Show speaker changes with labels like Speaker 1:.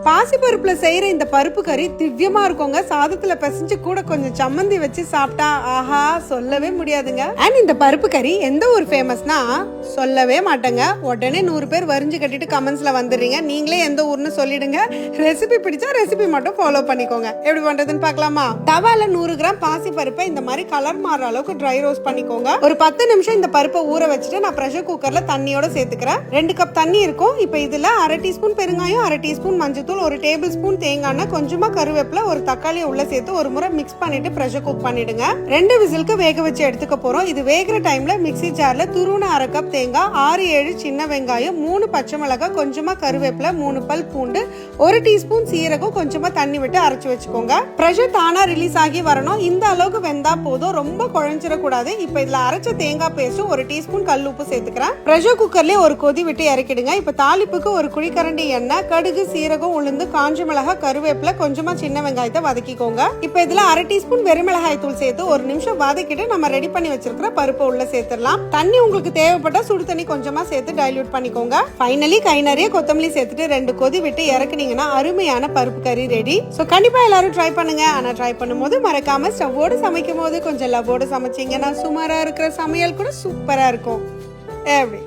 Speaker 1: பாசிப்பருப்புல செய்யற இந்த பருப்பு கறி திவ்யமா இருக்குங்க. சாதத்துல பிசைஞ்சு கூட கொஞ்சம் சம்மந்தி வச்சு சாப்பிட்டா ஆஹா சொல்லவே முடியாதுங்க. அண்ட் இந்த பருப்பு கறி எந்த ஒரு ஃபேமஸ்னா சொல்லவே மாட்டேங்க. உடனே 100 பேர் வரிஞ்சு கட்டிட்டு கமெண்ட்ஸ்ல வந்துடுறீங்க. நீங்களே எந்த ஊர்னு சொல்லிடுங்க. ரெசிபி பிடிச்சா ரெசிபி மட்டும் ஃபாலோ பண்ணிக்கோங்க. எப்படி பண்றதுன்னு பார்க்கலாமா? தவால 100 கிராம் பாசி பருப்பை இந்த மாதிரி கலர் மாற அளவுக்கு ட்ரை ரோஸ்ட் பண்ணிக்கோங்க. ஒரு 10 நிமிஷம் இந்த பருப்பை ஊற வச்சுட்டு நான் பிரஷர் குக்கர்ல தண்ணியோட சேர்த்துக்கிறேன். 2 கப் தண்ணி இருக்கும். இப்போ இதுல 1/2 டீஸ்பூன் பெருங்காயம், 1/2 டீஸ்பூன் மஞ்சள், 1 டேபிள் ஸ்பூன் தேங்காய் எண்ணெய், கொஞ்சமா கருவேப்பிலை, ஒரு தக்காளியை உள்ள சேர்த்து ஒரு முறை மிக்ஸ் பண்ணிட்டு பிரஷர் குக் பண்ணிடுங்க. 2 விசிலுக்கு வேக வச்சு எடுத்துக்க போறோம். இது வேகிற டைம்ல மிக்ஸி ஜார்ல துருவன 1/2 கப் தேங்காய், 6-7 சின்ன வெங்காயம், 3 பச்சை மிளகாய், கொஞ்சமா கருவேப்பிலை, 3 பல் பூண்டு, 1 டீஸ்பூன் சீரகம், கொஞ்சமா தண்ணி விட்டு அரைச்சு வச்சுக்கோங்க. பிரஷர் தானா ரிலீஸ் ஆகி வரணும். இந்த அளவுக்கு வெந்தா போதும், ரொம்ப குழஞ்சிடக்கூடாது. இப்ப இதுல அரைச்ச தேங்காய் பேஸ்டும் 1 டீஸ்பூன் கல் உப்பு சேர்த்துக்கிறேன். பிரஷர் குக்கர்லயே ஒரு கொதி விட்டு இறக்கிடுங்க. இப்ப தாளிப்புக்கு ஒரு குழிக்கரண்டி எண்ணெய், கடுகு, சீரகம், உளுந்து, காஞ்ச மிளகாய், கருவேப்பிலை, கொஞ்சமா சின்ன வெங்காயத்தை வதக்கிக்கோங்க. இப்ப இதுல 1/2 டீஸ்பூன் வெறுமிளகாய் தூள் சேர்த்து 1 நிமிஷம் வதக்கிட்டு நம்ம ரெடி பண்ணி வச்சிருக்கிற பருப்பு உள்ள சேர்த்துடலாம். தண்ணி உங்களுக்கு தேவைப்பட்டா சுடு தண்ணி கொஞ்சமா சேர்த்து டைல்யூட் பண்ணிக்கோங்க. ஃபைனலி கை நிறைய கொத்தமல்லி சேர்த்துட்டு 2 கொதி விட்டு இறக்குனீங்கன்னா அருமையான பருப்பு கறி ரெடி. சோ கண்டிப்பா எல்லாரும் ட்ரை பண்ணுங்க. ஆனா ட்ரை பண்ணும்போது மறக்காம ஸ்டவ்வோடு சமைக்கும் போது கொஞ்சம் லவ்வோடு சமைச்சீங்கன்னா சுமாரா இருக்கிற சமையல் கூட சூப்பரா இருக்கும். எப்படி